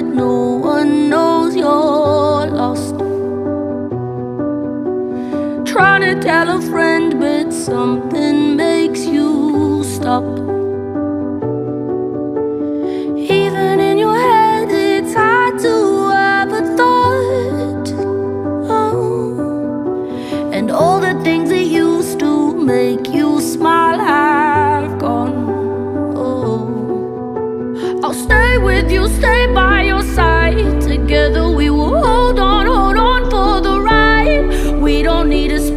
but no one knows you're lost. Trying to tell a friend, but something makes you stop. Even in your head, it's hard to have a thought. Oh. And all the things that used to make you smile have gone. Oh. I'll stay with you, stay